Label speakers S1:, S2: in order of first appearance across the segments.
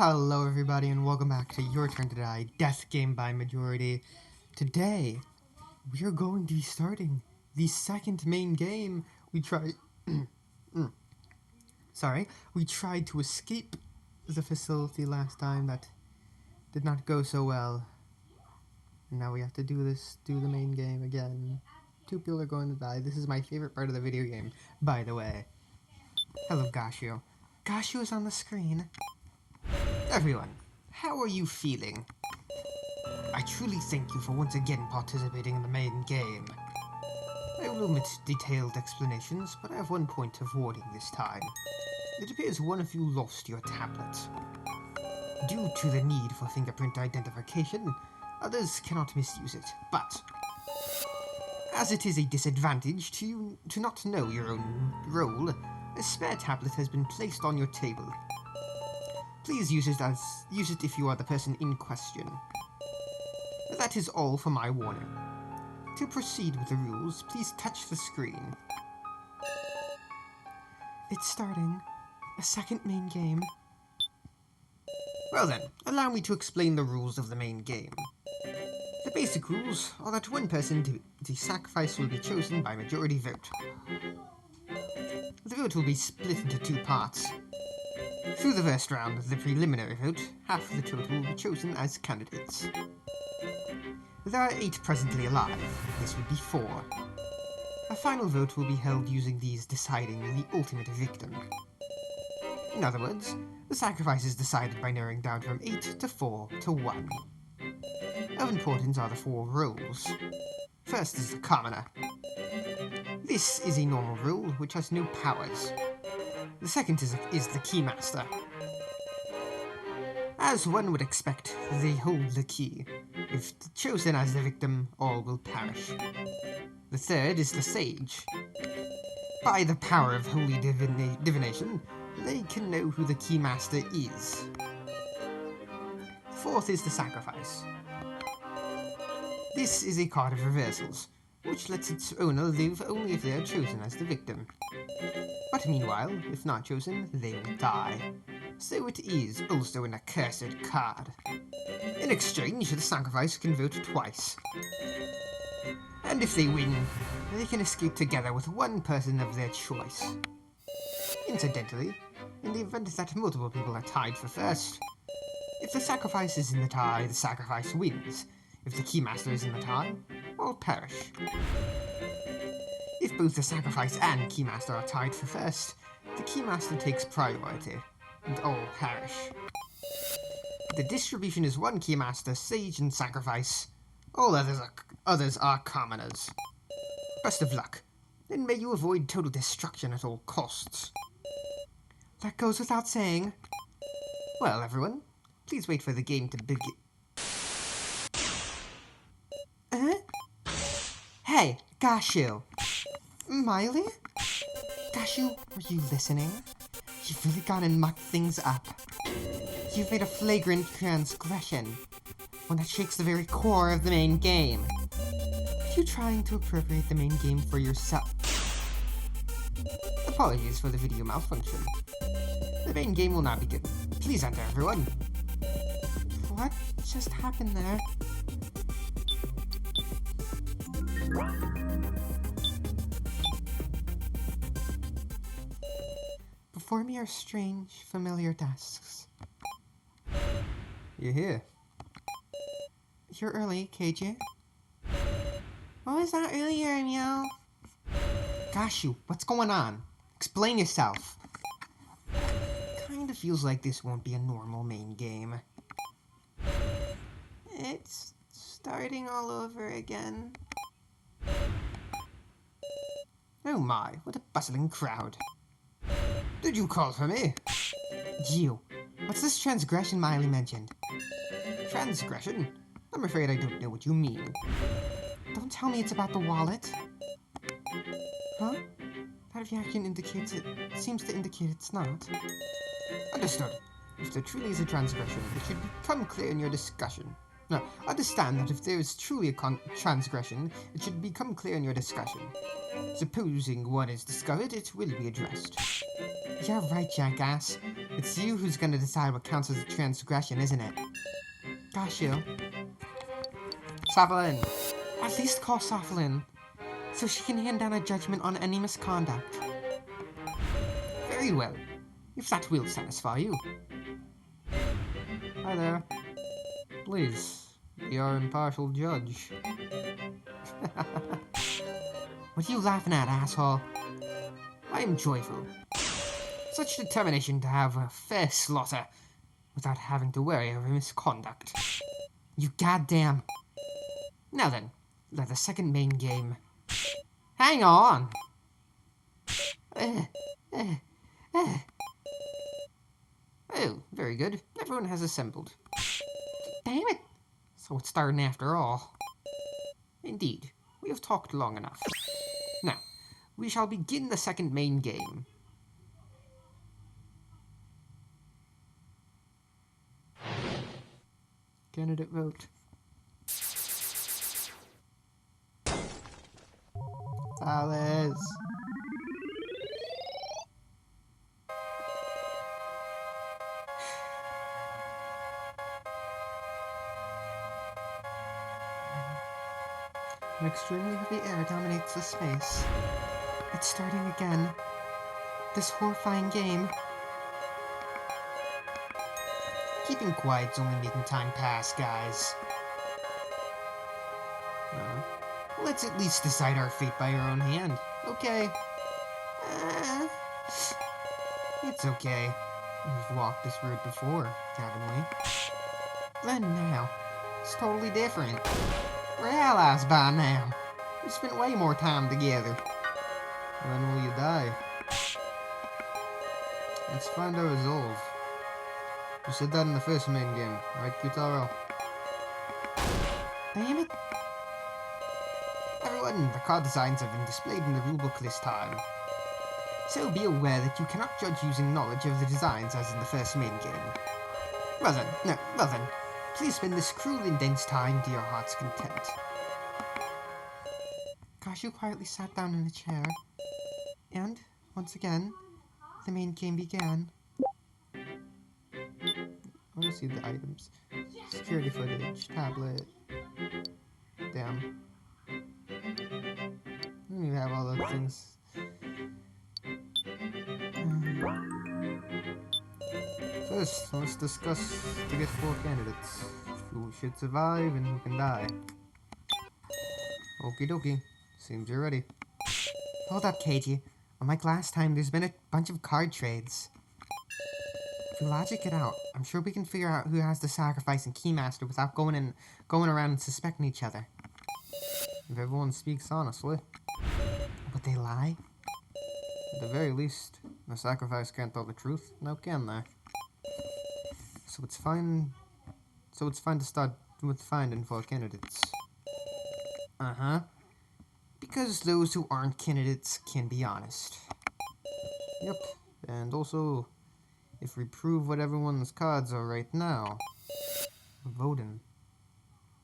S1: Hello everybody and welcome back to Your Turn to Die, Death Game by Majority. Today, we are going to be starting the second main game. We tried to escape the facility last time. That did not go so well. And now we have to do the main game again. 2 people are going to die. This is my favorite part of the video game, by the way. Hello, Gashio. Gashio is on the screen. Everyone, how are you feeling? I truly thank you for once again participating in the main game. I will omit detailed explanations, but I have one point of warning this time. It appears one of you lost your tablet. Due to the need for fingerprint identification, others cannot misuse it, but as it is a disadvantage to you to not know your own role, a spare tablet has been placed on your table. Please use it if you are the person in question. That is all for my warning. To proceed with the rules, please touch the screen. It's starting. A second main game. Well then, allow me to explain the rules of the main game. The basic rules are that one person to sacrifice will be chosen by majority vote. The vote will be split into 2 parts. Through the first round, the preliminary vote, half of the total will be chosen as candidates. There are 8 presently alive. This would be 4. A final vote will be held using these deciding the ultimate victim. In other words, the sacrifice is decided by narrowing down from 8 to 4 to 1. Of importance are the 4 roles. First is the commoner. This is a normal role which has no powers. The second is the Keymaster. As one would expect, they hold the key. If chosen as the victim, all will perish. The third is the Sage. By the power of holy divination, they can know who the Keymaster is. Fourth is the Sacrifice. This is a card of reversals, which lets its owner live only if they are chosen as the victim. But meanwhile, if not chosen, they will die. So it is also an accursed card. In exchange, the sacrifice can vote twice. And if they win, they can escape together with one person of their choice. Incidentally, in the event that multiple people are tied for first, if the sacrifice is in the tie, the sacrifice wins. If the Keymaster is in the tie, all perish. If both the Sacrifice and Keymaster are tied for first, the Keymaster takes priority, and all perish. The distribution is 1 Keymaster, Sage, and Sacrifice. All others are commoners. Best of luck, and may you avoid total destruction at all costs. That goes without saying. Well, everyone, please wait for the game to begin. Hey, Gashu! Miley? Gashu, are you listening? You've really gone and mucked things up. You've made a flagrant transgression, one that shakes the very core of the main game. Are you trying to appropriate the main game for yourself? Apologies for the video malfunction. The main game will now begin. Please enter, everyone. What just happened there? Before me are strange, familiar tasks. You're here. You're early, KJ. What was that earlier, meow? Gashu, what's going on? Explain yourself. Kinda feels like this won't be a normal main game. It's starting all over again. Oh my, what a bustling crowd. Did you call for me? You. What's this transgression Miley mentioned? Transgression? I'm afraid I don't know what you mean. Don't tell me it's about the wallet. Huh? That reaction seems to indicate it's not. Understood. If there truly is a transgression, it should become clear in your discussion. Now, understand that if there is truly a transgression, it should become clear in your discussion. Supposing one is discovered, it will be addressed. You're right, jackass. It's you who's gonna decide what counts as a transgression, isn't it? Gosh, you. Safalin. At least call Safalin, so she can hand down a judgment on any misconduct. Very well, if that will satisfy you. Hi there. Please, be our impartial judge. What are you laughing at, asshole? I am joyful. Such determination to have a fair slaughter without having to worry over misconduct. You goddamn. Now then, let the second main game. Hang on! Oh, very good. Everyone has assembled. Damn it! So it's starting after all. Indeed, we have talked long enough. Now, we shall begin the second main game. Candidate vote. Alice. An extremely heavy air dominates the space. It's starting again. This horrifying game. Keeping quiet's only making time pass, guys. Let's at least decide our fate by our own hand. Okay. It's okay. We've walked this road before, haven't we? Then now, it's totally different. We're allies by now. We spent way more time together. When will you die? Let's find our resolve. You said that in the first main game, right, Kutaro? Damn it! Everyone, the card designs have been displayed in the rulebook this time. So be aware that you cannot judge using knowledge of the designs as in the first main game. Well then, please spend this cruel and dense time to your heart's content. Kashu quietly sat down in a chair, and, once again, the main game began. I want to see the items. Security footage, tablet. Damn. I don't even have all those things. First, let's discuss to get 4 candidates. Who should survive and who can die. Okie dokie. Seems you're ready. Hold up, Keiji. Unlike last time, there's been a bunch of card trades. If we logic it out, I'm sure we can figure out who has the sacrifice and Keymaster without going around and suspecting each other. If everyone speaks honestly. Would they lie? At the very least, the sacrifice can't tell the truth, now can they? So it's fine to start with finding 4 candidates. Because those who aren't candidates can be honest. Yep, and also, if we prove what everyone's cards are right now, voting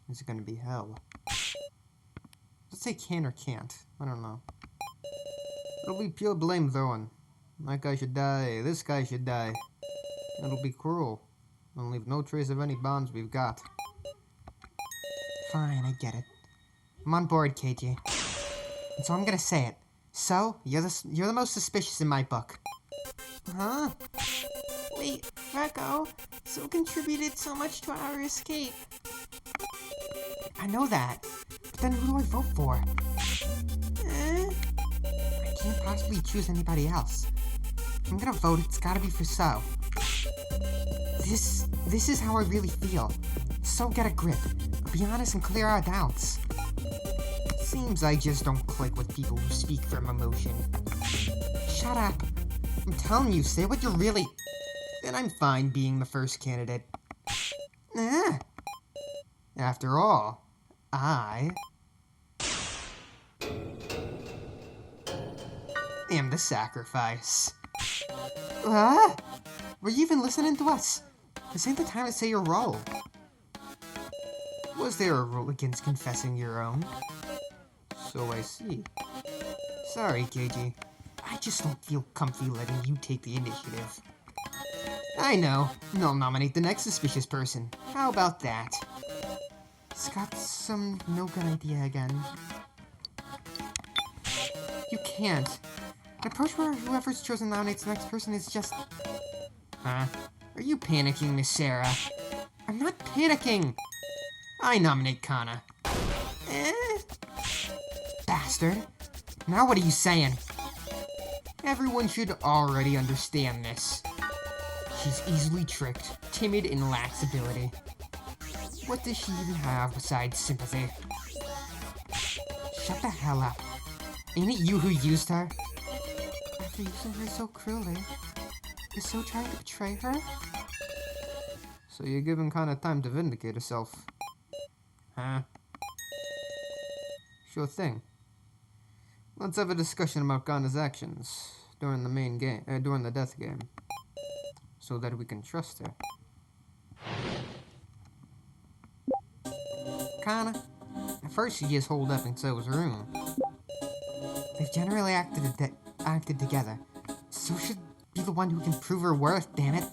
S1: is gonna be hell. Let's say can or can't, I don't know. It'll be pure blame throwing. That guy should die, this guy should die. It'll be cruel. It'll leave no trace of any bonds we've got. Fine, I get it. I'm on board, KJ. And so I'm gonna say it. So, you're the most suspicious in my book. Huh? Wait, Reko, So contributed so much to our escape. I know that, but then who do I vote for? I can't possibly choose anybody else. If I'm gonna vote, it's gotta be for So. This is how I really feel. So get a grip. Be honest and clear our doubts. Seems I just don't click with people who speak from emotion. Shut up. I'm telling you, say what you're really... Then I'm fine being the first candidate. After all, I... am the sacrifice. Were you even listening to us? This ain't the time to say your role. Was there a rule against confessing your own? So I see. Sorry, Keiji. I just don't feel comfy letting you take the initiative. I know. I'll nominate the next suspicious person. How about that? It's got some no good idea again. You can't. An approach where whoever's chosen nominates the next person is just... Huh? Are you panicking, Miss Sarah? I'm not panicking! I nominate Kana. Bastard. Now what are you saying? Everyone should already understand this. She's easily tricked, timid, and lacks ability. What does she even have besides sympathy? Shut the hell up. Ain't it you who used her? After using her so cruelly, you're so trying to betray her? So you're giving Kana time to vindicate herself. Huh? Sure thing. Let's have a discussion about Kana's actions during the main game, during the death game, so that we can trust her. Kana, at first she just holed up in So's room. They've generally acted together. So should be the one who can prove her worth, damn it.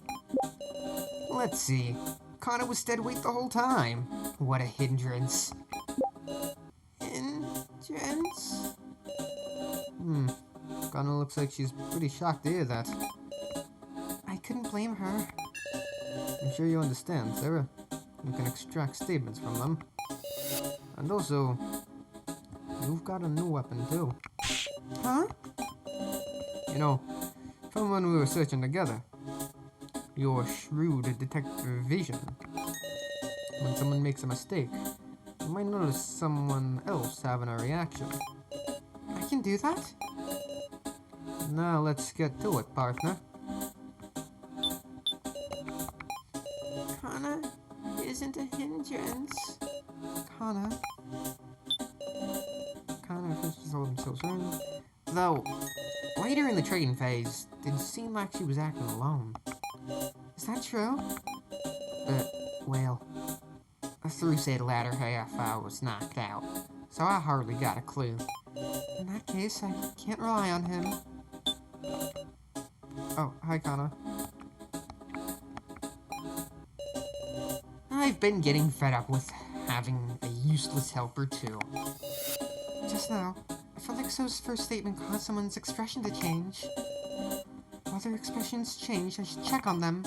S1: Let's see. Kana was dead weight the whole time. What a hindrance. Hindrance? Kana looks like she's pretty shocked to hear that. I couldn't blame her. I'm sure you understand, Sarah. You can extract statements from them. And also, you've got a new weapon too. Huh? You know, from when we were searching together. Your shrewd detective vision. When someone makes a mistake, you might notice someone else having a reaction. I can do that? Now let's get to it, partner. Kana isn't a hindrance. Kana first told themselves wrong. Though, later in the trading phase, it seemed like she was acting alone. Is that true? Well, through said latter half I was knocked out, so I hardly got a clue. In that case, I can't rely on him. Oh, hi Kana. I've been getting fed up with having a useless helper too. Just now, I felt like So's first statement caused someone's expression to change. While their expressions change, I should check on them.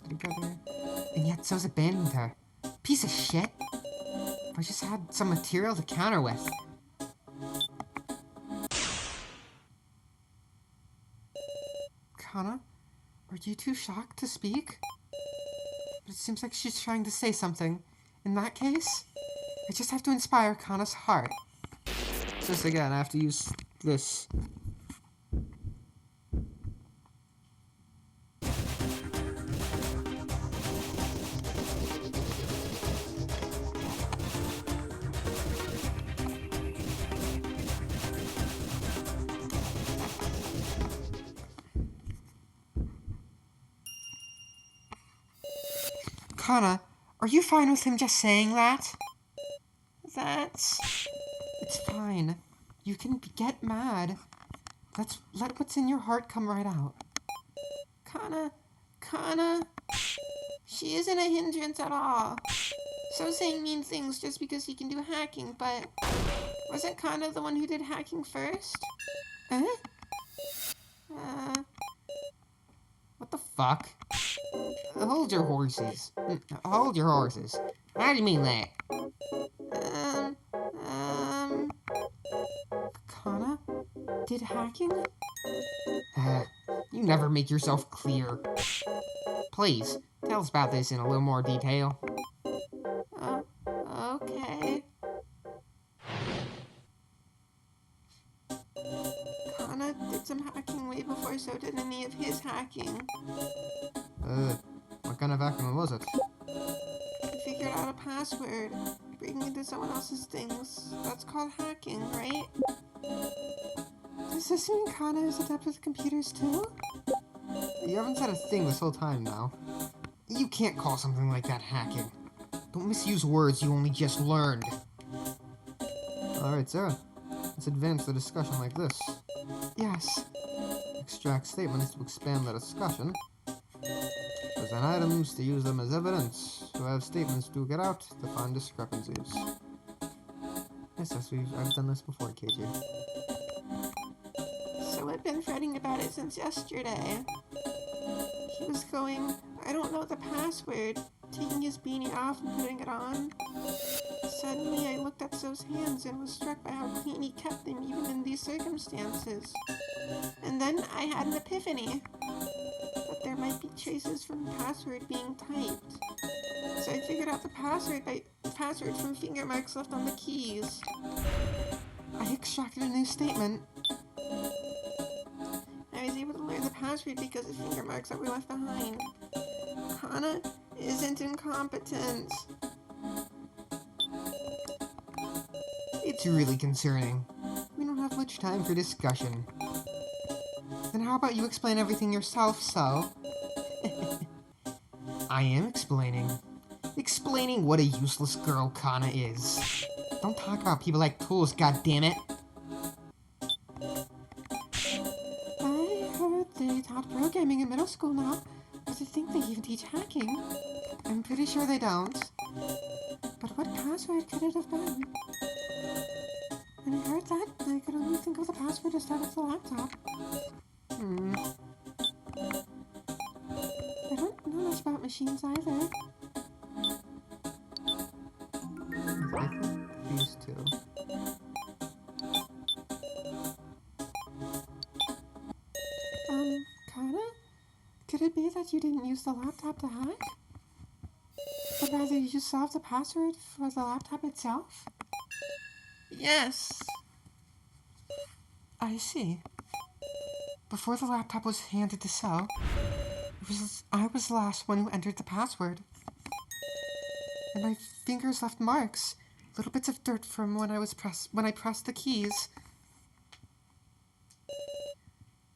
S1: Together. And yet So's abandoned her. Piece of shit. If I just had some material to counter with. Kana, are you too shocked to speak? But it seems like she's trying to say something. In that case, I just have to inspire Kana's heart. Just again, I have to use this. Kana, are you fine with him just saying that? It's fine. You can get mad. Let what's in your heart come right out. Kana, she isn't a hindrance at all. So saying mean things just because he can do hacking, but wasn't Kana the one who did hacking first? What the fuck? Hold your horses. Hold your horses. How do you mean that? Kana did hacking? You never make yourself clear. Please, tell us about this in a little more detail. Okay. Kana did some hacking way before So did any of his hacking.
S2: What kind of hacking was it?
S1: He figured out a password, breaking into someone else's things. That's called hacking, right? Does this mean Kana is adept with computers too?
S2: You haven't said a thing this whole time now.
S1: You can't call something like that hacking. Don't misuse words you only just learned. Alright, Sarah. Let's advance the discussion like this. Yes. Extract statements to expand the discussion. Present items to use them as evidence. To have statements to get out to find discrepancies. Yes, I've done this before, KJ.
S2: So I've been fretting about it since yesterday. He was going, I don't know the password, taking his beanie off and putting it on. Suddenly I looked at So's hands and was struck by how clean he kept them even in these circumstances. And then I had an epiphany. That there might be traces from the password being typed. So I figured out the password from finger marks left on the keys.
S1: I extracted a new statement.
S2: I was able to learn the password because of finger marks that were left behind. Kana isn't incompetent.
S1: It's really concerning. We don't have much time for discussion. Then how about you explain everything yourself, So? I am explaining. Explaining what a useless girl Kana is. Don't talk about people like tools, goddammit.
S2: I heard they taught programming in middle school now, but I think they even teach hacking.
S1: I'm pretty sure they don't.
S2: But what password could it have been? When I heard that, I could only think of the password to start up the laptop. I don't know much about machines either.
S1: I think these two.
S2: Kana? Could it be that you didn't use the laptop to hack? But rather you solved the password for the laptop itself?
S1: Yes. I see. Before the laptop was handed to So, I was the last one who entered the password. And my fingers left marks, little bits of dirt from when I pressed the keys.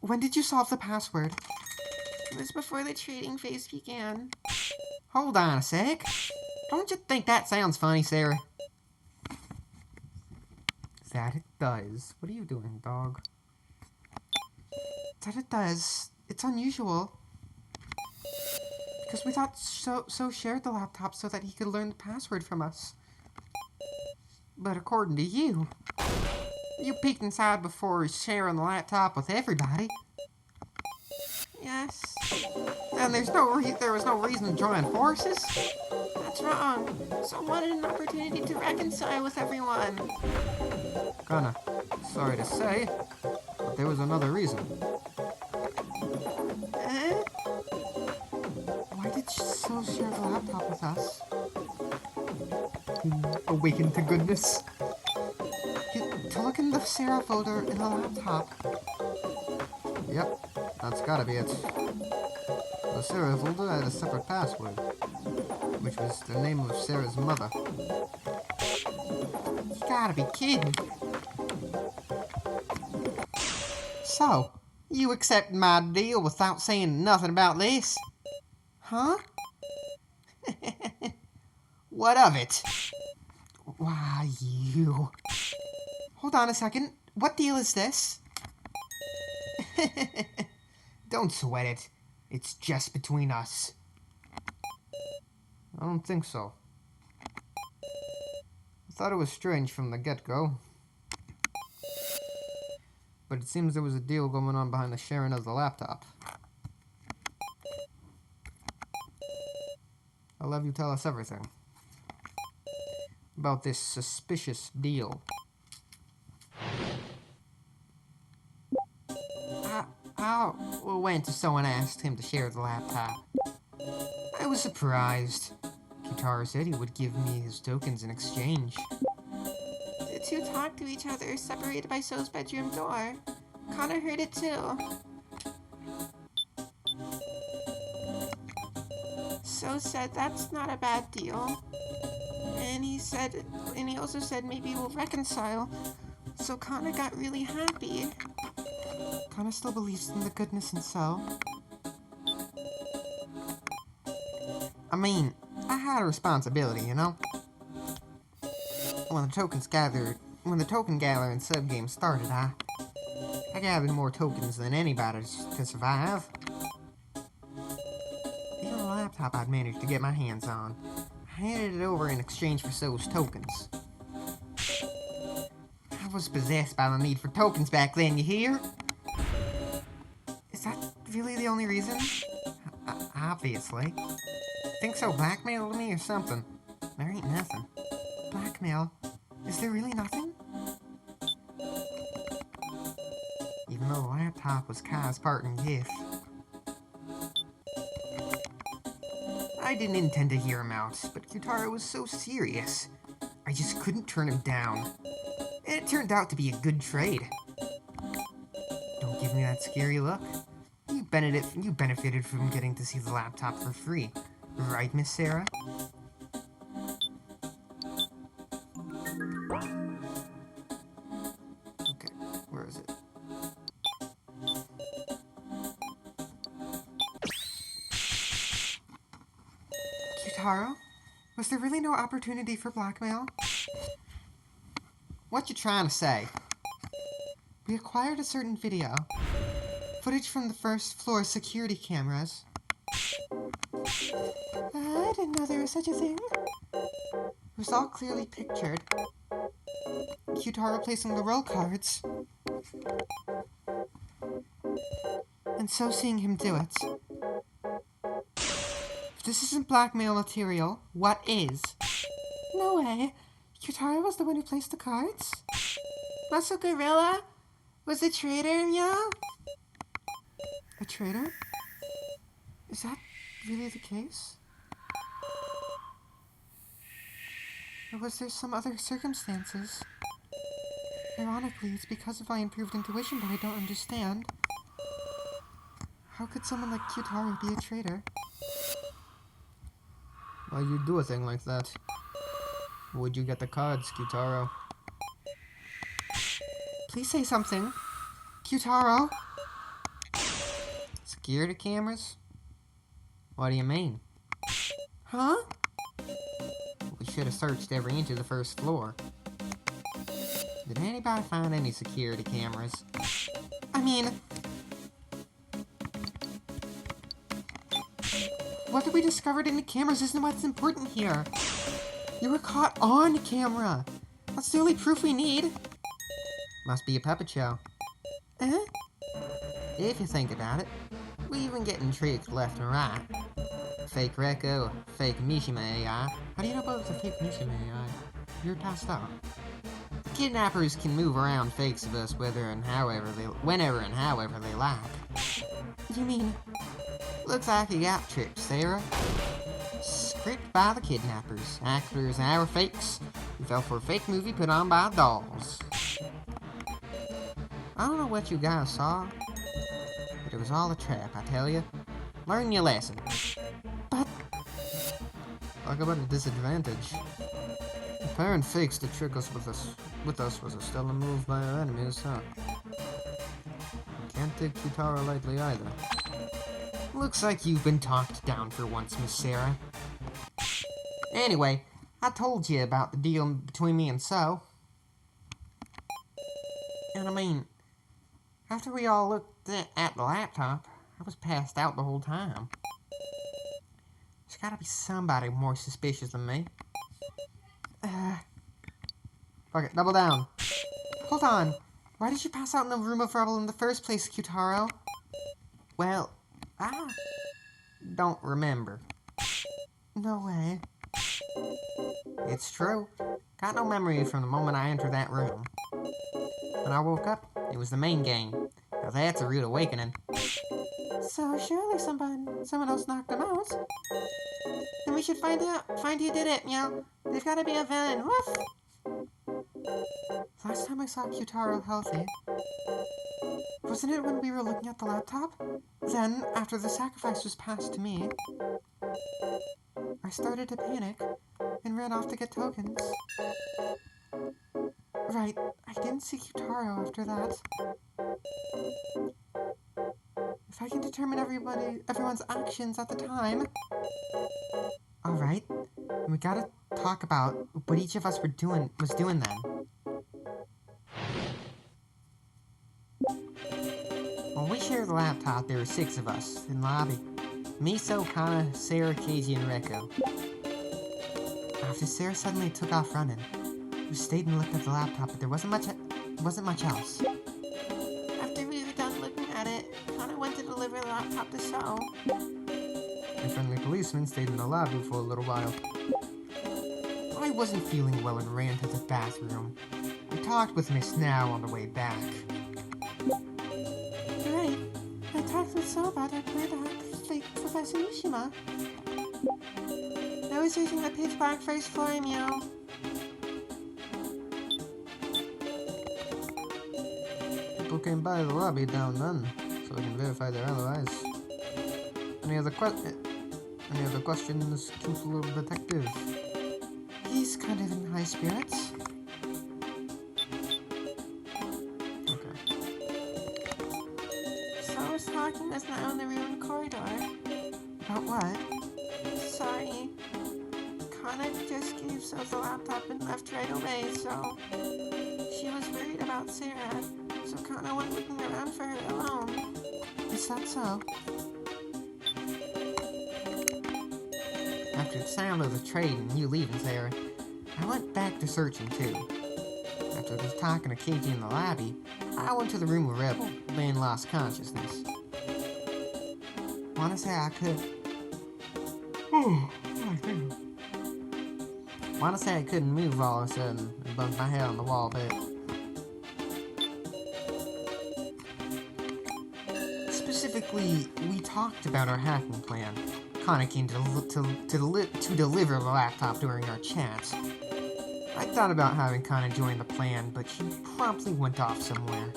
S1: When did you solve the password?
S2: It was before the trading phase began.
S1: Hold on a sec. Don't you think that sounds funny, Sarah? That it does. What are you doing, dog? That it does. It's unusual. Because we thought So shared the laptop so that he could learn the password from us. But according to you, you peeked inside before sharing the laptop with everybody.
S2: Yes.
S1: And there was no reason to join forces.
S2: That's wrong. So I wanted an opportunity to reconcile with everyone.
S1: Kana, sorry to say, but there was another reason. Why did So share the laptop with us? Awakened to goodness. To look in the Sarah folder in the laptop. Yep, that's gotta be it. The Sarah folder had a separate password, which was the name of Sarah's mother. You gotta be kidding. So, you accept my deal without saying nothing about this? Huh? What of it? Why, you... Hold on a second. What deal is this? Don't sweat it. It's just between us. I don't think so. I thought it was strange from the get-go. But it seems there was a deal going on behind the sharing of the laptop. I'll have you tell us everything about this suspicious deal. I went to someone asked him to share the laptop. I was surprised. Kitara said he would give me his tokens in exchange.
S2: The two talked to each other, separated by So's bedroom door. Kana heard it too. So said that's not a bad deal. And he also said maybe we'll reconcile. So Kana got really happy.
S1: Kana still believes in the goodness in So. I mean, I had a responsibility, you know? When the token gathering subgame started, I gathered more tokens than anybody to survive. Even the laptop I'd managed to get my hands on, I handed it over in exchange for those tokens. I was possessed by the need for tokens back then, you hear? Is that really the only reason? Obviously. Think so blackmailed me or something? There ain't nothing. Blackmail? Is there really nothing? Even though the laptop was Kai's parting gift. I didn't intend to hear him out, but Kyutaro was so serious. I just couldn't turn him down. And it turned out to be a good trade. Don't give me that scary look. You benefited from getting to see the laptop for free. Right, Miss Sarah? Okay, where is it? Kyutaro? Was there really no opportunity for blackmail? What you trying to say? We acquired a certain video. Footage from the first floor security cameras.
S2: I didn't know there was such a thing.
S1: It was all clearly pictured. Kyutaro placing the roll cards. And so seeing him do it. If this isn't blackmail material, what is?
S2: No way. Kyutaro was the one who placed the cards? Muscle Gorilla was a traitor, yeah?
S1: A traitor? Is that really the case? Or was there some other circumstances? Ironically, it's because of my improved intuition that I don't understand. How could someone like Kyutaro be a traitor? Why you do a thing like that? Would you get the cards, Kyutaro? Please say something. Kyutaro? Security cameras? What do you mean?
S2: Huh?
S1: We should have searched every inch of the first floor. Did anybody find any security cameras?
S2: I mean,
S1: whether we discovered any cameras isn't what's important here. You were caught on camera. That's the only proof we need. Must be a puppet show.
S2: eh?
S1: If you think about it, we've been getting tricked left and right. Fake Rekko, fake Mishima AI. How do you know about the fake Mishima AI? You're passed out. The kidnappers can move around fakes of us whenever and however they like.
S2: You mean,
S1: Looks like you got tricked, Sarah. Script by the kidnappers. Actors our fakes. We fell for a fake movie put on by dolls. I don't know what you guys saw, but it was all a trap, I tell you. Learn your lesson.
S2: but
S1: Talk about a disadvantage. Preparing fakes to trick us with us was a stellar move by our enemies, huh? Can't take Kyutaro lightly either. Looks like you've been talked down for once, Miss Sarah. Anyway, I told you about the deal between me and So. And I mean, after we all looked at the laptop, I was passed out the whole time. There's gotta be somebody more suspicious than me. Fuck it, double down. Hold on. Why did you pass out in the room of rubble in the first place, Kyutaro? Well, I don't remember.
S2: no way.
S1: It's true. Got no memory from the moment I entered that room. When I woke up, it was the main game. Now that's a rude awakening.
S2: So surely someone else knocked him out. Then we should find who did it, meow. There's gotta be a villain. Woof!
S1: Last time I saw Kyutaro healthy, wasn't it when we were looking at the laptop? Then, after the sacrifice was passed to me, I started to panic and ran off to get tokens. Right, I didn't see Kyutaro after that. If I can determine everyone's actions at the time... Alright, We gotta talk about what each of us was doing then. When we shared the laptop, there were 6 of us in the lobby. Miso, Kana, Sarah, Keiji, and Reko. After Sarah suddenly took off running, we stayed and looked at the laptop, but there wasn't much else.
S2: After we were done looking at it, Connor went to deliver the laptop to Sal.
S1: A friendly policeman stayed in the lobby for a little while. I wasn't feeling well and ran to the bathroom. I talked with Miss Now on the way back.
S2: Right. I talked with Sal about our plan to hack Professor Mishima. I was using the pitch black first floor, Meow.
S1: People came by the lobby down then, so I can verify their alibis. Any other questions, cute little detective?
S2: He's kind of in high spirits.
S1: Okay.
S2: Sal was talking us now in the ruined corridor.
S1: About what?
S2: Sorry. Connor just gave Sal the laptop and left right away, so she was worried about Sarah. So Connor went looking around for her alone.
S1: Is that so? After the sound of the train and you leaving, Sarah, I went back to searching too. After just talking to Keiji in the lobby, I went to the room with Rebel, then lost consciousness. Wanna say I could... Wanna say I couldn't move all of a sudden and bumped my head on the wall a bit. Specifically, we talked about our hacking plan. Kana came to deliver the laptop during our chat. I thought about having Kana join the plan, but she promptly went off somewhere.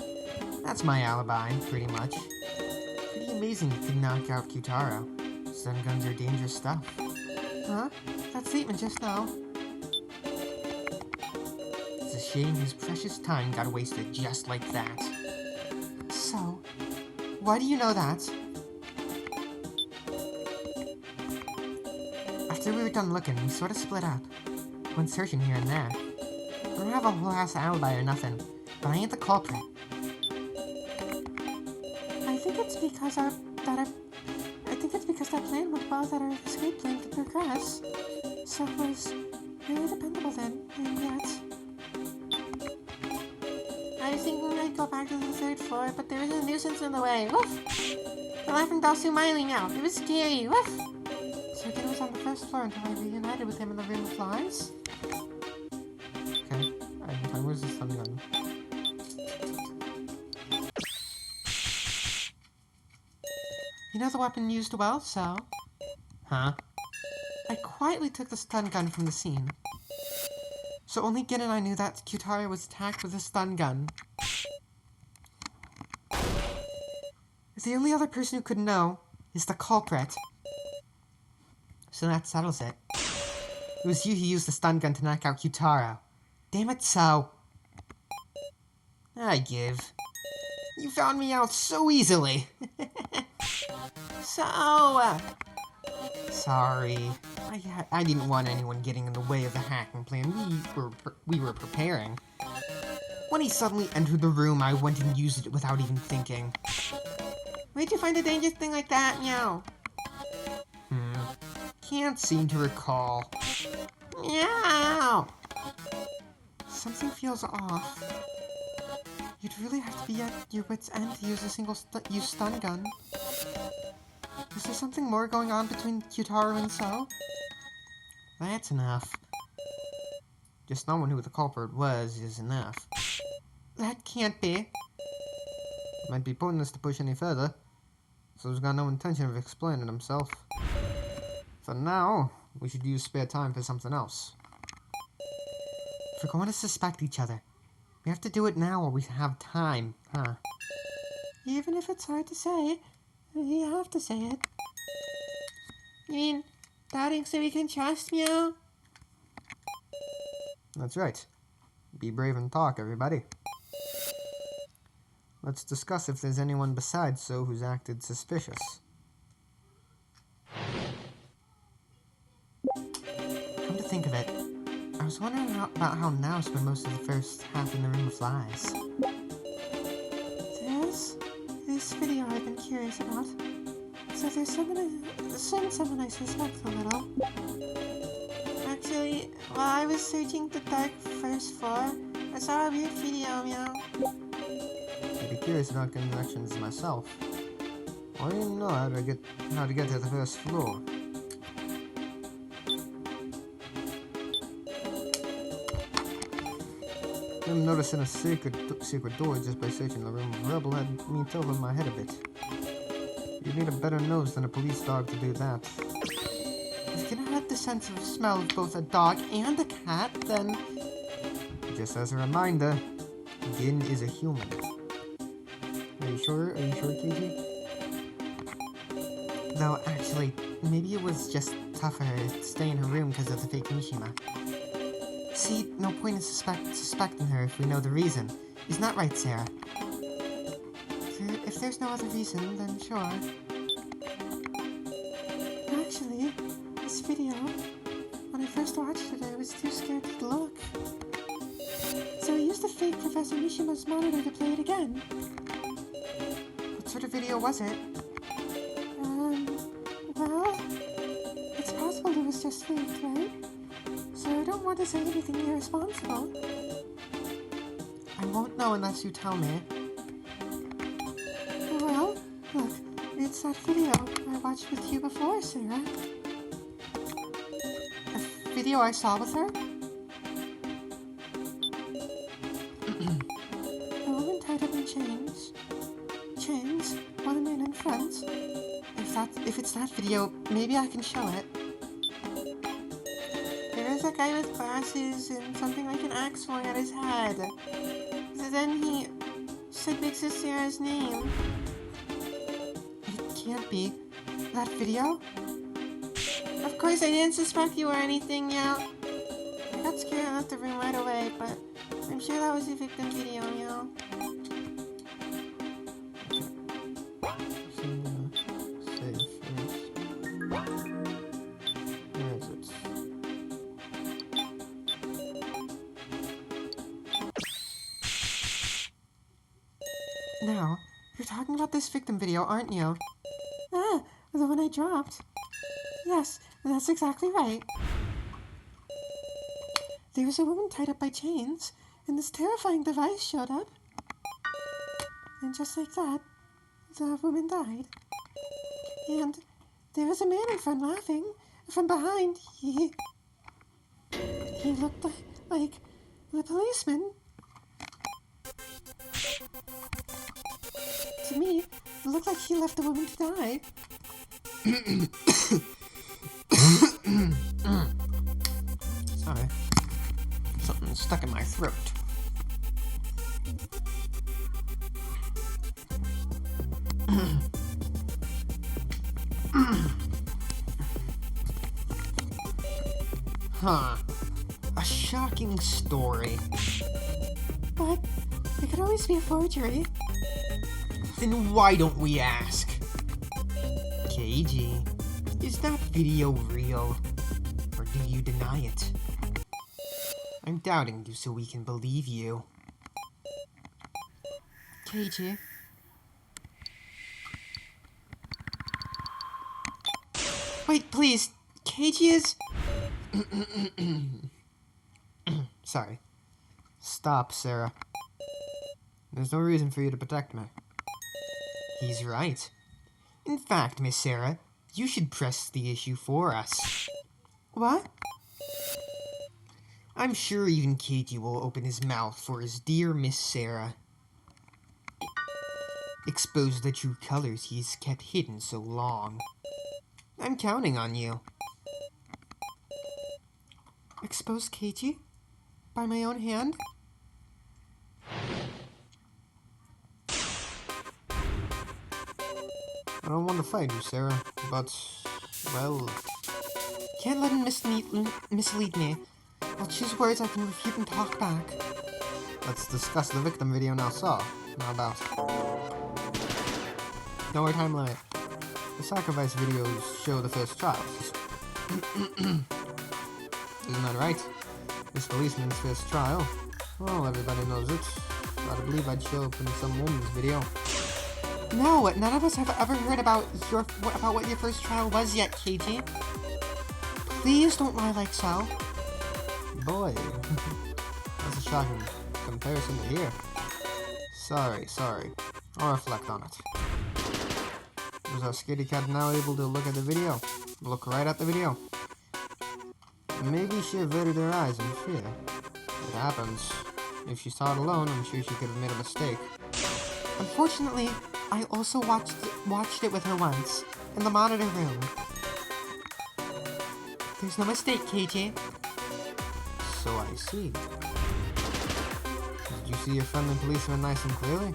S1: That's my alibi, pretty much. Pretty amazing you could knock out Kyutaro. Stun guns are dangerous stuff.
S2: Huh? That statement just now.
S1: It's a shame his precious time got wasted just like that.
S2: So, why do you know that?
S1: After we were done looking, we sort of split up. Went searching here and there. I don't have a whole ass alibi or nothing, but I ain't the culprit.
S2: I think it's because that plan went well, that our escape plan could progress. So it was really dependable then, and yet... I was thinking I'd go back to the 3rd floor, but there was a nuisance in the way. Woof! The laughing doll smiling out. It was scary. Woof! So again, it was on the 1st floor until I reunited with him in the room of flies.
S1: Okay, where's the stun gun?
S2: You know the weapon used well, so...
S1: Huh?
S2: I quietly took the stun gun from the scene. So only Gin and I knew that Kyutaro was attacked with a stun gun. The only other person who could know is the culprit.
S1: So that settles it. It was you who used the stun gun to knock out Kyutaro. Damn it, so... I give. You found me out so easily.
S2: So...
S1: Sorry. I didn't want anyone getting in the way of the hacking plan we were preparing. When he suddenly entered the room, I went and used it without even thinking.
S2: Where'd you find a dangerous thing like that, Meow?
S1: Can't seem to recall.
S2: Meow! Something feels off. You'd really have to be at your wit's end to use a single stun gun. Is there something more going on between Kyutaro and So?
S1: That's enough. Just knowing who the culprit was is enough.
S2: That can't be.
S1: Might be pointless to push any further. So's got no intention of explaining himself. For now, we should use spare time for something else.
S2: If we're going to suspect each other, we have to do it now while we have time, huh? Even if it's hard to say, you have to say it. You mean, doubting so we can trust Meow?
S1: That's right. Be brave and talk, everybody. Let's discuss if there's anyone besides So who's acted suspicious. Come to think of it, I was wondering about how Now spent most of the first half in the Room of Flies.
S2: There's this video I've been curious about. So there's someone I suspect a little. Actually, while I was searching the dark first floor, I saw a weird video, Meow.
S1: I'd be curious about connections myself. I don't even know how to get to the first floor. Him noticing a secret door just by searching the room of Rebel had me tilting my head a bit. You need a better nose than a police dog to do that. If you can have the sense of smell of both a dog and a cat, then... Just as a reminder, Gin is a human. Are you sure? Are you sure, KG? Though, actually, maybe it was just tougher to stay in her room because of the fake Mishima. See, no point in suspecting her if we know the reason. Isn't that right, Sarah? If there's no other reason, then sure.
S2: Actually, this video, when I first watched it, I was too scared to look. So I used the fake Professor Mishima's monitor to play it again.
S1: What sort of video was it?
S2: Well, it's possible it was just faked, right? So I don't want to say anything irresponsible.
S1: I won't know unless you tell me.
S2: Well, look, it's that video I watched with you before, Sarah.
S1: A video I saw with her?
S2: The woman tied up in chains. Chains, one man in front.
S1: If it's that video, maybe I can show it.
S2: There is a guy with glasses and something like an axe swung at his head. So then he said Big Sis Sarah's name.
S1: It can't be. That video?
S2: Of course, I didn't suspect you or anything, yeah. I got scared and left the room right away, but I'm sure that was the victim video, yeah.
S1: Now, you're talking about this victim video, aren't you?
S2: Ah, the one I dropped. Yes, that's exactly right. There was a woman tied up by chains, and this terrifying device showed up. And just like that, the woman died. And there was a man in front laughing. From behind, he looked like the policeman. To me, it looked like he left the woman to die.
S1: Sorry. Something stuck in my throat. Huh. A shocking story.
S2: But it could always be a forgery.
S1: Then why don't we ask? KG, is that video real? Or do you deny it? I'm doubting you so we can believe you. KG? Wait, please. KG is... Sorry. Stop, Sarah. There's no reason for you to protect me. He's right. In fact, Miss Sarah, you should press the issue for us.
S2: What?
S1: I'm sure even KG will open his mouth for his dear Miss Sarah. Expose the true colors he's kept hidden so long. I'm counting on you. Expose KG? By my own hand? I don't want to fight you, Sarah, but, well... Can't let him mislead me. I'll choose words I can refute and talk back. Let's discuss the victim video now saw. How about... No more time limit. The sacrifice videos show the first trials. Isn't that right? This policeman's first trial. Well, everybody knows it. Gotta believe I'd show up in some woman's video.
S2: No, none of us have ever heard about what your first trial was yet, KG. Please don't lie like so.
S1: Boy, that's a shocking comparison to hear. Sorry. I'll reflect on it. Was our scaredy cat now able to look at the video? Look right at the video. Maybe she averted her eyes in fear. It happens. If she saw it alone, I'm sure she could have made a mistake.
S2: Unfortunately, I also watched it with her once, in the monitor room. There's no mistake, KJ.
S1: So I see. Did you see your friendly policeman nice and clearly?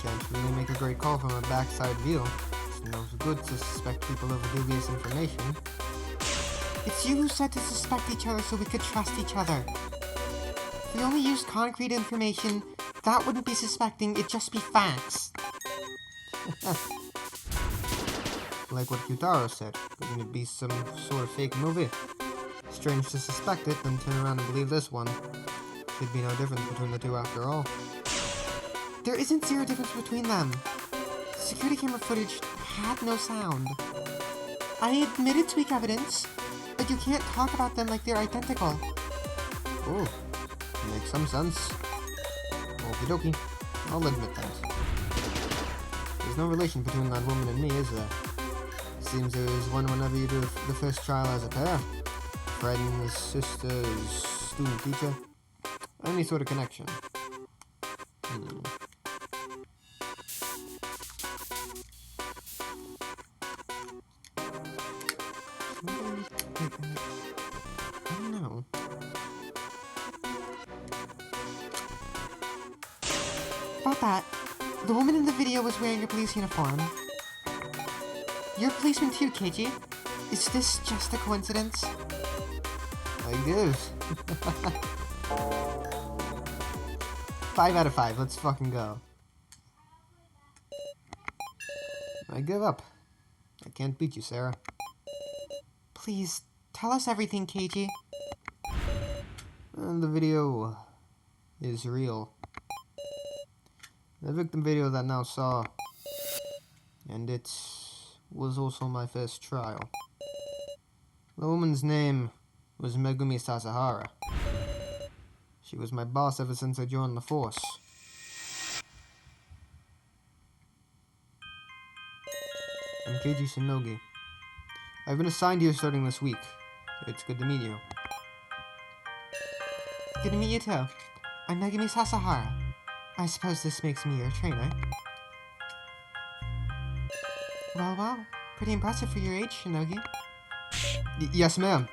S1: Can't really make a great call from a backside view. It's no good to suspect people over dubious information.
S2: It's you who said to suspect each other so we could trust each other. If we only used concrete information, that wouldn't be suspecting, it'd just be facts.
S1: Like what Kyutaro said, couldn't it be some sort of fake movie? Strange to suspect it, then turn around and believe this one. Should be no difference between the two after all.
S2: There isn't zero difference between them. Security camera footage had no sound. I admitted to weak evidence, but you can't talk about them like they're identical.
S1: Ooh, makes some sense. Okie dokie, I'll admit that. There's no relation between that woman and me, is there? Seems there is one whenever you do the first trial as a pair. Friends, sisters, student, teacher. Any sort of connection. I don't know.
S2: About that, the woman in the video was wearing a police uniform. You're a policeman too, KG. Is this just a coincidence?
S1: I guess. 5 out of 5, let's fucking go. I give up. I can't beat you, Sarah.
S2: Please, tell us everything, KG.
S1: And the video is real. The victim video that now saw. And it was also my first trial. The woman's name was Megumi Sasahara. She was my boss ever since I joined the force. I'm Keiji Shinogi. I've been assigned here starting this week. It's good to meet you.
S2: Good to meet you too. I'm Megumi Sasahara. I suppose this makes me your trainer. Well, pretty impressive for your age, Shinogi.
S1: Yes, ma'am.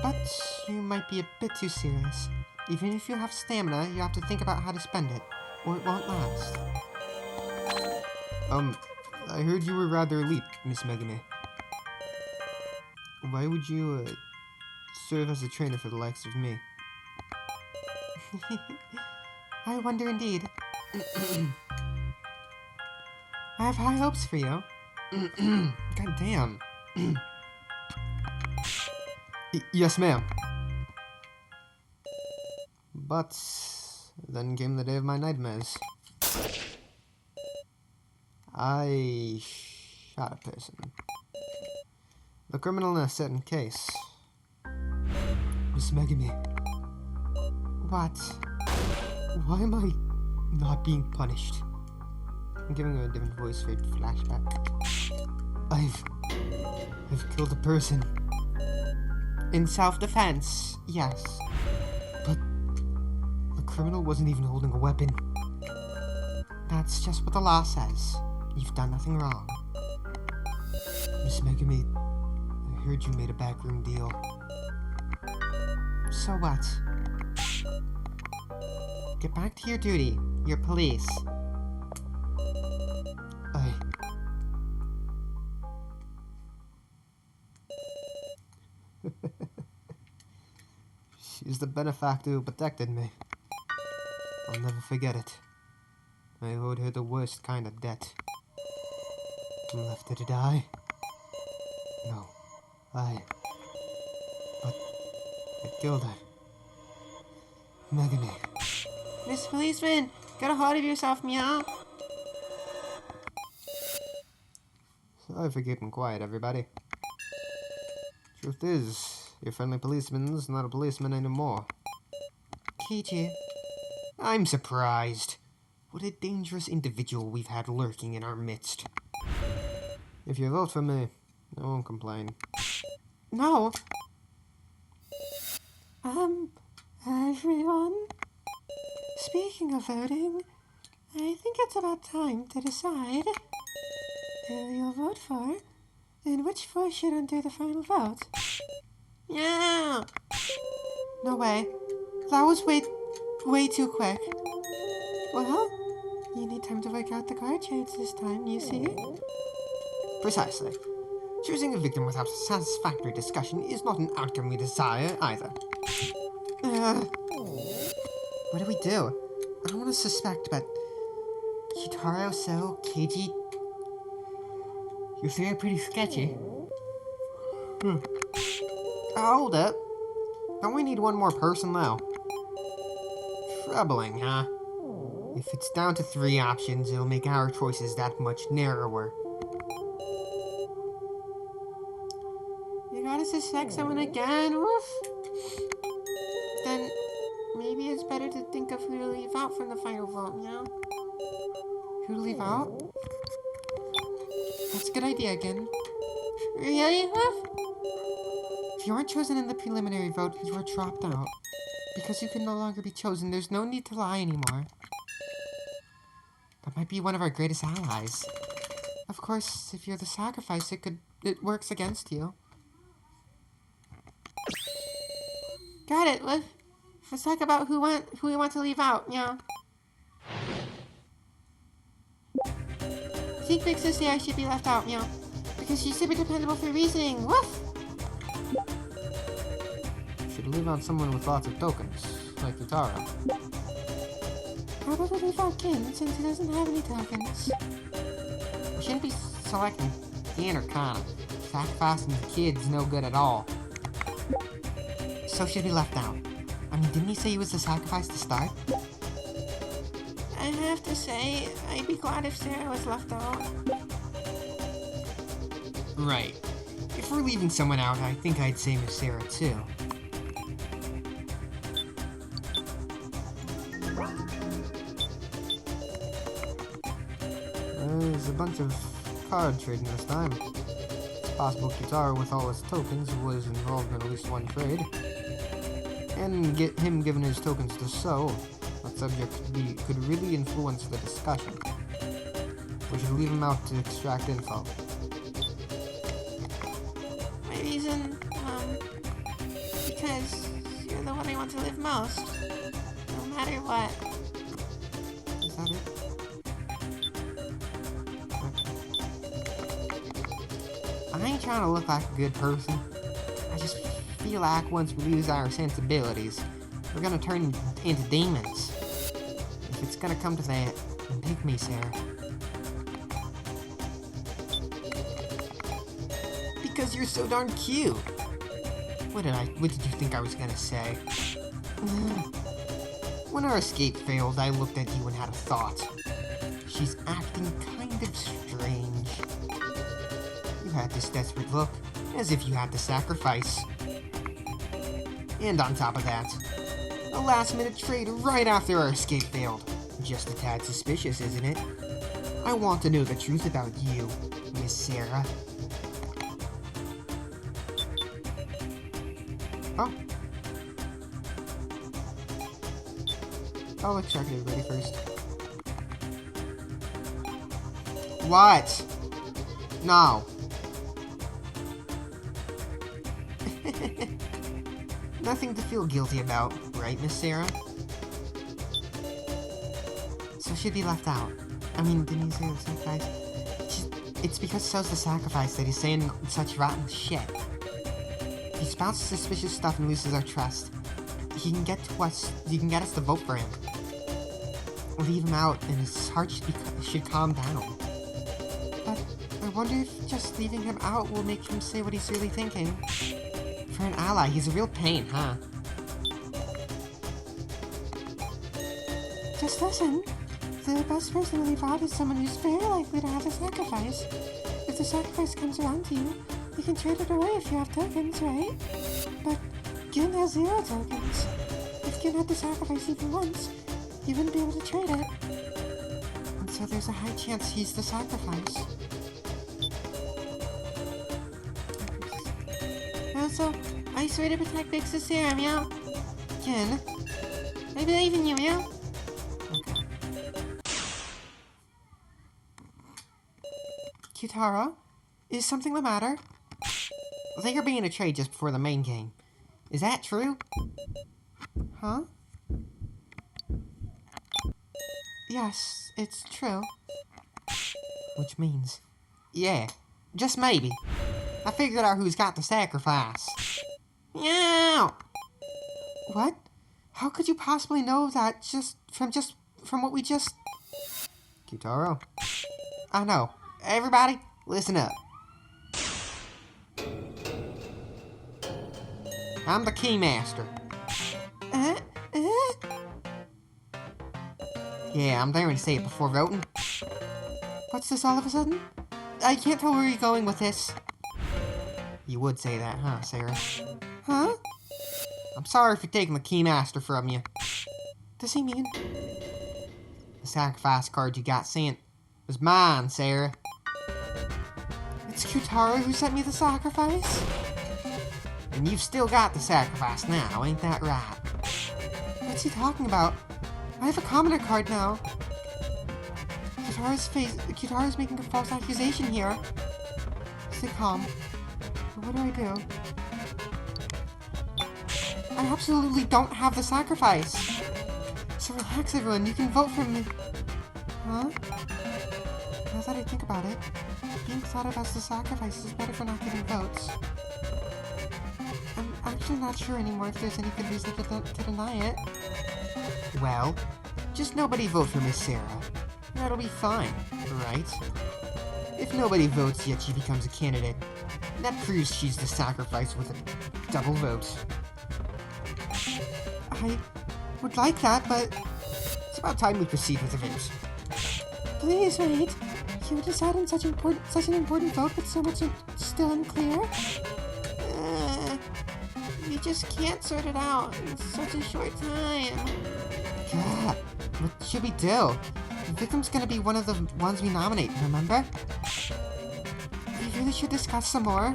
S2: But you might be a bit too serious. Even if you have stamina, you have to think about how to spend it, or it won't last.
S1: I heard you were rather elite, Miss Megumi. Why would you, serve as a trainer for the likes of me?
S2: I wonder indeed. I have high hopes for you.
S1: God damn. Yes, ma'am. But then came the day of my nightmares. I shot a person. The criminal in a certain case. Miss Megumi.
S2: What?
S1: Why am I not being punished? I'm giving her a different voice for flashback. I've killed a person.
S2: In self-defense, yes.
S1: But the criminal wasn't even holding a weapon.
S2: That's just what the law says. You've done nothing wrong.
S1: Miss Megumi, I heard you made a backroom deal.
S2: So what? Get back to your duty. You're police.
S1: She's the benefactor who protected me. I'll never forget it. I owed her the worst kind of debt. I left her to die. No, I I killed her. Megane.
S2: Miss Policeman, get a hold of yourself, meow.
S1: Sorry for keeping quiet, everybody. Truth is, your friendly policeman's not a policeman anymore.
S2: Keiji.
S1: I'm surprised. What a dangerous individual we've had lurking in our midst. If you vote for me, I won't complain.
S2: No. Everyone? Speaking of voting, I think it's about time to decide who you'll vote for and which voice should enter the final vote. Yeah. No way. That was way too quick. Well, you need time to work out the card trades this time, you see?
S1: Precisely. Choosing a victim without a satisfactory discussion is not an outcome we desire, either. What do we do? I don't want to suspect, but... Kitaro, So, Keiji... You three are pretty sketchy. Hold up. Don't we need one more person, though? Troubling, huh? If it's down to 3 options, it'll make our choices that much narrower.
S2: You gotta suspect someone again, woof. Then maybe it's better to think of who to leave out from the final vote, you know? Who to leave out? That's a good idea again. Really, woof? If you aren't chosen in the preliminary vote, you are dropped out. Because you can no longer be chosen, there's no need to lie anymore. That might be one of our greatest allies. Of course, if you're the sacrifice, it works against you. Got it, Liv. Let's talk about who we want to leave out, yeah. I think Big Sissy I should be left out, yeah. Because she's super dependable for reasoning, woof!
S1: Should leave out someone with lots of tokens, like Kitaro.
S2: Probably leave out Kin, since he doesn't have any tokens.
S1: We shouldn't be selecting Kin or Kana. Sacrificing the kid's no good at all. So should be left out. I mean, didn't he say he was the sacrifice to start?
S2: I have to say, I'd be glad if Sarah was left out.
S1: Right. If we're leaving someone out, I think I'd say Miss Sarah too. There's a bunch of card trading this time. It's possible Kitaro, with all his tokens, was involved in at least one trade. And him giving his tokens to So, that subject could really influence the discussion. We should leave him out to extract info.
S2: My reason, because you're the one I want to live most. No matter what.
S1: Is that it? I ain't trying to look like a good person. I just feel like once we lose our sensibilities, we're gonna turn into demons. If it's gonna come to that, then pick me, Sarah. Because you're so darn cute. What did you think I was gonna say? When our escape failed, I looked at you and had a thought. She's acting kind of strange. You had this desperate look, as if you had to sacrifice. And on top of that, a last-minute trade right after our escape failed. Just a tad suspicious, isn't it? I want to know the truth about you, Miss Sarah. Oh. I'll extract everybody first. What? No. Nothing to feel guilty about, right, Miss Sarah? So she'd be left out. I mean, didn't he say the sacrifice? It's because So's the sacrifice that he's saying such rotten shit. If he spouts suspicious stuff and loses our trust, he can get us to vote for him. Leave him out, and his heart should calm down. But I wonder if just leaving him out will make him say what he's really thinking. For an ally, he's a real pain, huh?
S2: Just listen. The best person to leave out is someone who's very likely to have a sacrifice. If the sacrifice comes around to you, you can trade it away if you have tokens, right? But Gin has 0 tokens. If Gin had to sacrifice even once, you wouldn't be able to trade it. And so there's a high chance he's the sacrifice. Also, I swear to protect Vix's serum, yeah? Gin, I believe in you, yeah? Okay. Kyutaro, is something the matter?
S1: I think you're being a trade just before the main game. Is that true?
S2: Huh? Yes, it's true.
S1: Which means, yeah, just maybe, I figured out who's got the sacrifice. Yeah.
S2: What? How could you possibly know that just from what we just...
S1: Kyutaro. I know. Everybody, listen up. I'm the Keymaster. Yeah, I'm daring to say it before voting.
S2: What's this all of a sudden? I can't tell where you're going with this.
S1: You would say that, huh, Sarah?
S2: Huh?
S1: I'm sorry for taking the Keymaster from you.
S2: Does he mean?
S1: The sacrifice card you got sent was mine, Sarah.
S2: It's Kyutaro who sent me the sacrifice?
S1: And you've still got the sacrifice now, ain't that right?
S2: What's he talking about? I have a commoner card now. Kyutaro's making a false accusation here. Stay calm. What do I do? I absolutely don't have the sacrifice. So relax, everyone. You can vote for me. Huh? Now that I think about it, being thought of as the sacrifice is better for not getting votes. I'm actually not sure anymore if there's any good reason to deny it.
S1: Well, just nobody vote for Miss Sarah. That'll be fine, right? If nobody votes yet she becomes a candidate, that proves she's the sacrifice with a double vote.
S2: I would like that, but...
S1: It's about time we proceed with the vote.
S2: Please wait. You would decide on such an important vote with so much still unclear? We just can't sort it out in such a short time.
S1: God, what should we do? The victim's gonna be one of the ones we nominate, remember?
S2: We really should discuss some more.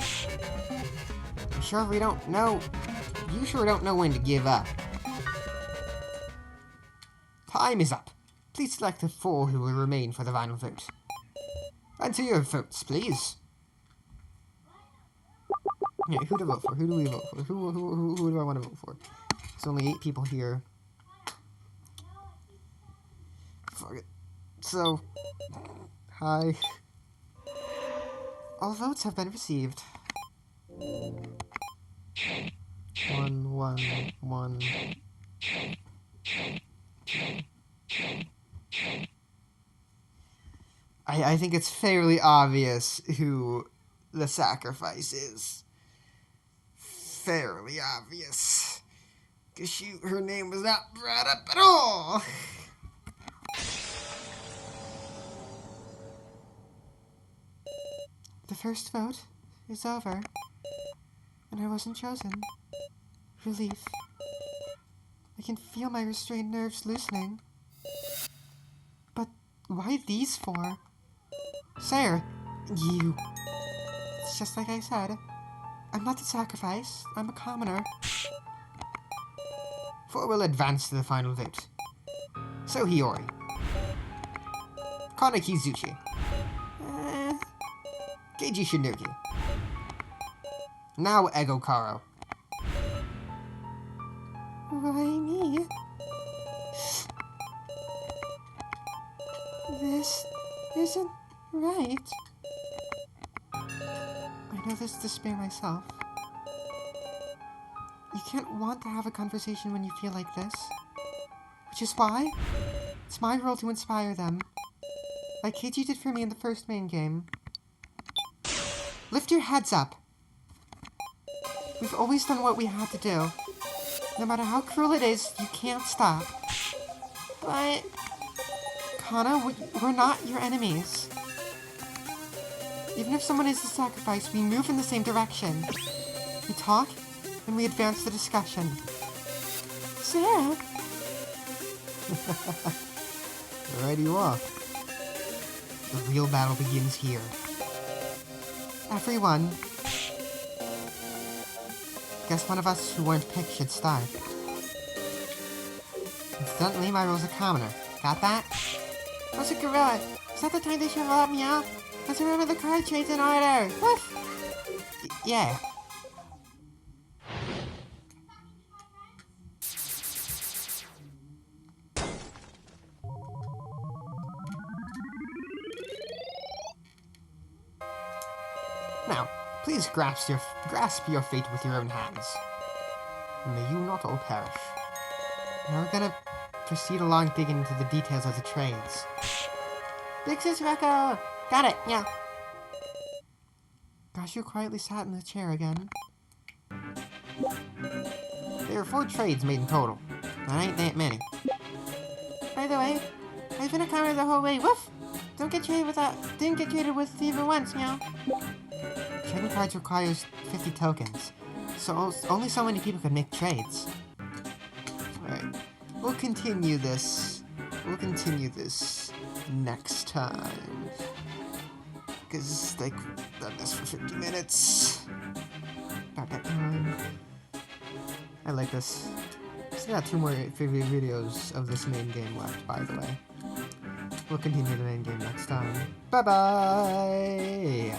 S1: I'm sure we don't know. You sure don't know when to give up. Time is up. Please select the 4 who will remain for the final vote. Enter your votes, please. Yeah, who to vote for? Who do we vote for? Who do I want to vote for? There's only 8 people here. Fuck it. So, hi.
S2: All votes have been received.
S1: 1, 1, 1. I think it's fairly obvious who the sacrifice is. Fairly obvious. Because her name was not brought up at all.
S2: The first vote is over, and I wasn't chosen. Relief. I can feel my restrained nerves loosening. But why these 4?
S1: Sarah, you...
S2: It's just like I said. I'm not the sacrifice. I'm a commoner.
S1: 4 will advance to the final vote. So Hiyori. Kana Kizuchi. Keiji Shinogi. Now Ego Karo.
S2: Why me? This isn't right. I know this to spare myself. You can't want to have a conversation when you feel like this. Which is why it's my role to inspire them. Like Keiji did for me in the first main game. Lift your heads up. We've always done what we had to do. No matter how cruel it is, you can't stop. But
S1: Kana, we're not your enemies. Even if someone is the sacrifice, we move in the same direction. We talk, and we advance the discussion.
S2: Sarah,
S1: Right you are. The real battle begins here. Everyone. Guess one of us who weren't picked should start. Incidentally, my role's a commoner. Got that?
S2: what's a gorilla? Is that the time they should let me out? Let's remember the card trades in order. Woof!
S1: Yeah. Now, please grasp your fate with your own hands. And may you not all perish. Now we're gonna proceed along digging into the details of the trades.
S2: Big Sis Rekko! Got it, yeah.
S1: Gashu quietly sat in the chair again. There are 4 trades made in total. That ain't that many.
S2: By the way, I've been a commoner the whole way. Woof! Didn't get traded with even once, meow.
S1: Trading cards requires 50 tokens, so only so many people can make trades. Alright, we'll continue this next time. Because, like, I've done this for 50 minutes. About that time. I like this. Still got 2 more videos of this main game left, by the way. We'll continue the main game next time. Bye-bye!